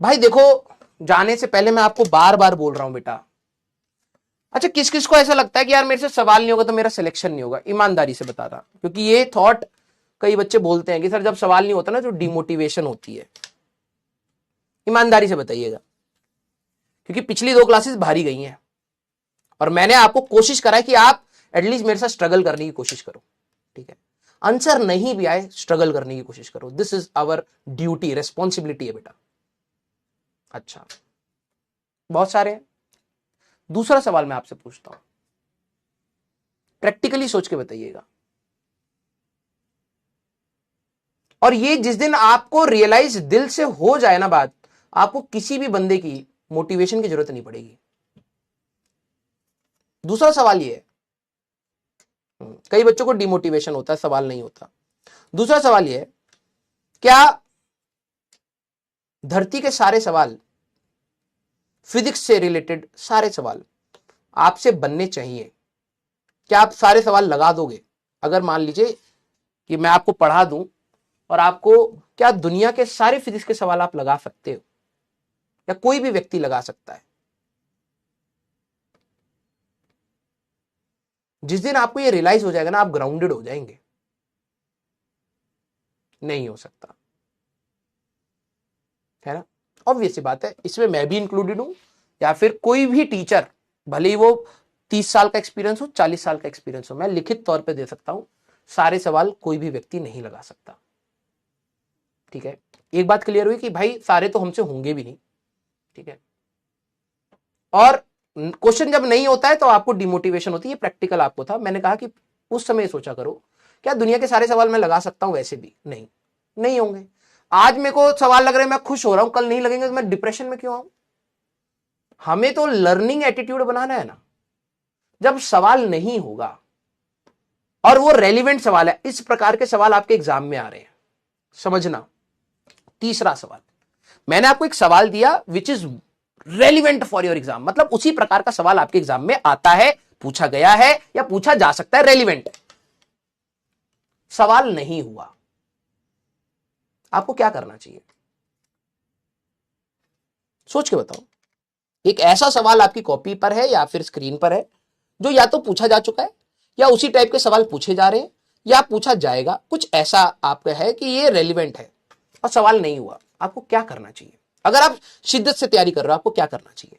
भाई देखो, जाने से पहले मैं आपको बार बार बोल रहा हूं बेटा। अच्छा, किस किस को ऐसा लगता है कि यार मेरे से सवाल नहीं होगा तो मेरा सिलेक्शन नहीं होगा? ईमानदारी से बता रहा, क्योंकि ये थॉट कई बच्चे बोलते हैं कि सर जब सवाल नहीं होता ना तो डिमोटिवेशन होती है। ईमानदारी से बताइएगा, क्योंकि पिछली 2 क्लासेस भारी गई हैं और मैंने आपको कोशिश करा है कि आप एटलीस्ट मेरे साथ स्ट्रगल करने की कोशिश करो। ठीक है, आंसर नहीं भी आए स्ट्रगल करने की कोशिश करो। This is our duty, responsibility है बेटा। अच्छा, बहुत सारे हैं। दूसरा सवाल मैं आपसे पूछता हूं, प्रैक्टिकली सोच के बताइएगा। और ये जिस दिन आपको रियलाइज दिल से हो जाए ना बात, आपको किसी भी बंदे की मोटिवेशन की जरूरत नहीं पड़ेगी। दूसरा सवाल ये है, कई बच्चों को डिमोटिवेशन होता है, सवाल नहीं होता। दूसरा सवाल ये है, क्या धरती के सारे सवाल, फिजिक्स से रिलेटेड सारे सवाल आपसे बनने चाहिए? क्या आप सारे सवाल लगा दोगे? अगर मान लीजिए कि मैं आपको पढ़ा दूं और आपको, क्या दुनिया के सारे फिजिक्स के सवाल आप लगा सकते हो? या कोई भी व्यक्ति लगा सकता है? जिस दिन आपको ये रियलाइज हो जाएगा ना, आप ग्राउंडेड हो जाएंगे। नहीं हो सकता, है ना? ऑब्वियस सी बात है, इसमें मैं भी इंक्लूडेड हूं, या फिर कोई भी टीचर, भले ही वो 30 साल का एक्सपीरियंस हो, 40 साल का एक्सपीरियंस हो, मैं लिखित तौर पे दे सकता हूं, सारे सवाल कोई भी व्यक्ति नहीं लगा सकता। ठीक है, एक बात क्लियर हुई कि भाई सारे तो हमसे होंगे भी नहीं। ठीक है, और क्वेश्चन जब नहीं होता है तो आपको डिमोटिवेशन होती है। प्रैक्टिकल आपको था, मैंने कहा कि उस समय सोचा करो, क्या दुनिया के सारे सवाल मैं लगा सकता हूं? वैसे भी नहीं होंगे। आज मेरे को सवाल लग रहे हैं, मैं खुश हो रहा हूं, कल नहीं लगेंगे तो मैं डिप्रेशन में क्यों आऊं? हमें तो लर्निंग एटीट्यूड बनाना है ना। जब सवाल नहीं होगा और वो रेलिवेंट सवाल है, इस प्रकार के सवाल आपके एग्जाम में आ रहे हैं, समझना। तीसरा सवाल, मैंने आपको एक सवाल दिया which is relevant for your exam, मतलब उसी प्रकार का सवाल आपके एग्जाम में आता है, पूछा गया है या पूछा जा सकता है, रेलिवेंट। सवाल नहीं हुआ, आपको क्या करना चाहिए? सोच के बताओ। एक ऐसा सवाल आपकी कॉपी पर है या फिर स्क्रीन पर है जो या तो पूछा जा चुका है, या उसी टाइप के सवाल पूछे जा रहे हैं, या पूछा जाएगा, कुछ ऐसा आपका है कि ये रेलिवेंट है और सवाल नहीं हुआ, आपको क्या करना चाहिए? अगर आप शिद्दत से तैयारी कर रहे हो, आपको क्या करना चाहिए?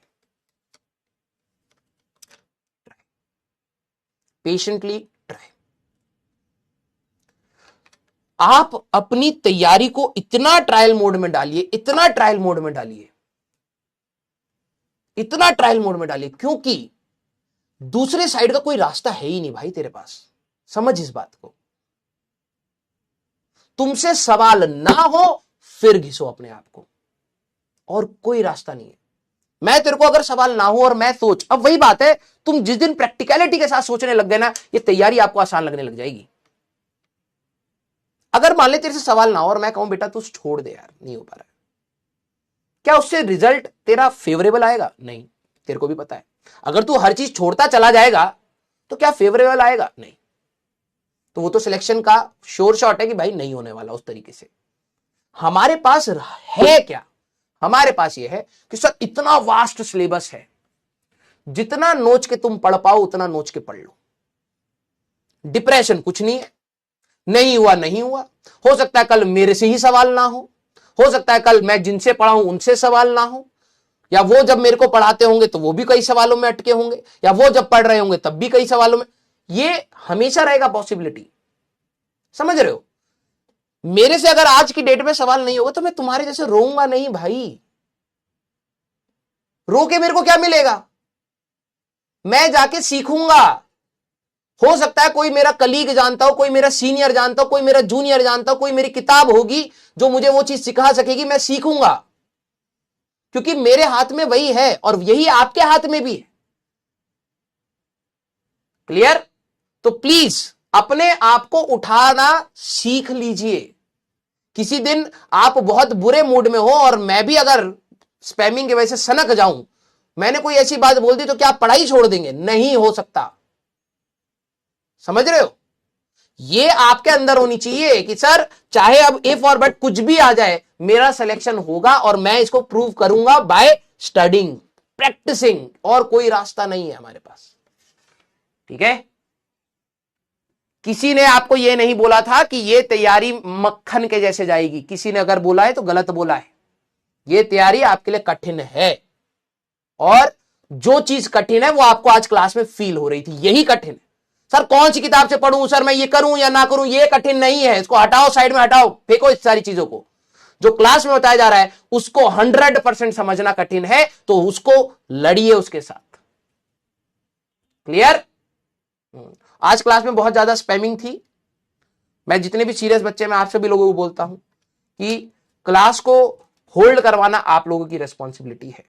Patiently try. आप अपनी तैयारी को इतना ट्रायल मोड में डालिए, इतना ट्रायल मोड में डालिए, इतना ट्रायल मोड में डालिए, क्योंकि दूसरे साइड का कोई रास्ता है ही नहीं भाई तेरे पास। समझ इस बात को। तुमसे सवाल ना हो फिर घिसो अपने आप को, और कोई रास्ता नहीं है। मैं तेरे को अगर सवाल ना हो और मैं सोच, अब वही बात है, तुम जिस दिन प्रैक्टिकलिटी के साथ सोचने लग गए ना, ये तैयारी आपको आसान लगने लग जाएगी। अगर मान ले तेरे से सवाल ना हो और मैं कहूं बेटा तू छोड़ दे यार, नहीं हो पा रहा है, क्या उससे रिजल्ट तेरा फेवरेबल आएगा? नहीं, तेरे को भी पता है। अगर तू हर चीज छोड़ता चला जाएगा तो क्या फेवरेबल आएगा? नहीं। तो वो तो सिलेक्शन का श्योर शॉट है कि भाई नहीं होने वाला उस तरीके से। हमारे पास है क्या? हमारे पास ये है कि सर इतना वास्ट सिलेबस है, जितना नोच के तुम पढ़ पाओ उतना नोच के पढ़ लो। डिप्रेशन कुछ नहीं है, नहीं हुआ नहीं हुआ, हो सकता है कल मेरे से ही सवाल ना हो सकता है कल मैं जिनसे पढ़ा हूं उनसे सवाल ना हो, या वो जब मेरे को पढ़ाते होंगे तो वो भी कई सवालों में अटके होंगे, या वो जब पढ़ रहे होंगे तब भी कई सवालों में। ये हमेशा रहेगा पॉसिबिलिटी, समझ रहे हो? मेरे से अगर आज की डेट में सवाल नहीं होगा तो मैं तुम्हारे जैसे रोऊंगा नहीं भाई। रो के मेरे को क्या मिलेगा? मैं जाके सीखूंगा। हो सकता है कोई मेरा कलीग जानता हो, कोई मेरा सीनियर जानता हो, कोई मेरा जूनियर जानता हो, कोई मेरी किताब होगी जो मुझे वो चीज सिखा सकेगी, मैं सीखूंगा, क्योंकि मेरे हाथ में वही है और यही आपके हाथ में भी है। क्लियर? तो प्लीज अपने आप को उठाना सीख लीजिए। किसी दिन आप बहुत बुरे मूड में हो और मैं भी अगर स्पैमिंग की वजह से सनक जाऊं, मैंने कोई ऐसी बात बोल दी तो क्या आप पढ़ाई छोड़ देंगे? नहीं हो सकता। समझ रहे हो? ये आपके अंदर होनी चाहिए कि सर चाहे अब इफ और बट कुछ भी आ जाए, मेरा सिलेक्शन होगा और मैं इसको प्रूव करूंगा बाय स्टडिंग, प्रैक्टिसिंग, और कोई रास्ता नहीं है हमारे पास। ठीक है, किसी ने आपको यह नहीं बोला था कि यह तैयारी मक्खन के जैसे जाएगी। किसी ने अगर बोला है तो गलत बोला है। यह तैयारी आपके लिए कठिन है, और जो चीज कठिन है वो आपको आज क्लास में फील हो रही थी, यही कठिन है। सर कौन सी किताब से पढ़ूं, सर मैं ये करूं या ना करूं, ये कठिन नहीं है। इसको हटाओ, साइड में हटाओ, फेंको इस सारी चीजों को। जो क्लास में बताया जा रहा है उसको 100% समझना कठिन है, तो उसको लड़िए उसके साथ। क्लियर? आज क्लास में बहुत ज्यादा स्पैमिंग थी। मैं जितने भी सीरियस बच्चे, मैं आप सभी लोगों को बोलता हूं कि क्लास को होल्ड करवाना आप लोगों की रिस्पॉन्सिबिलिटी है।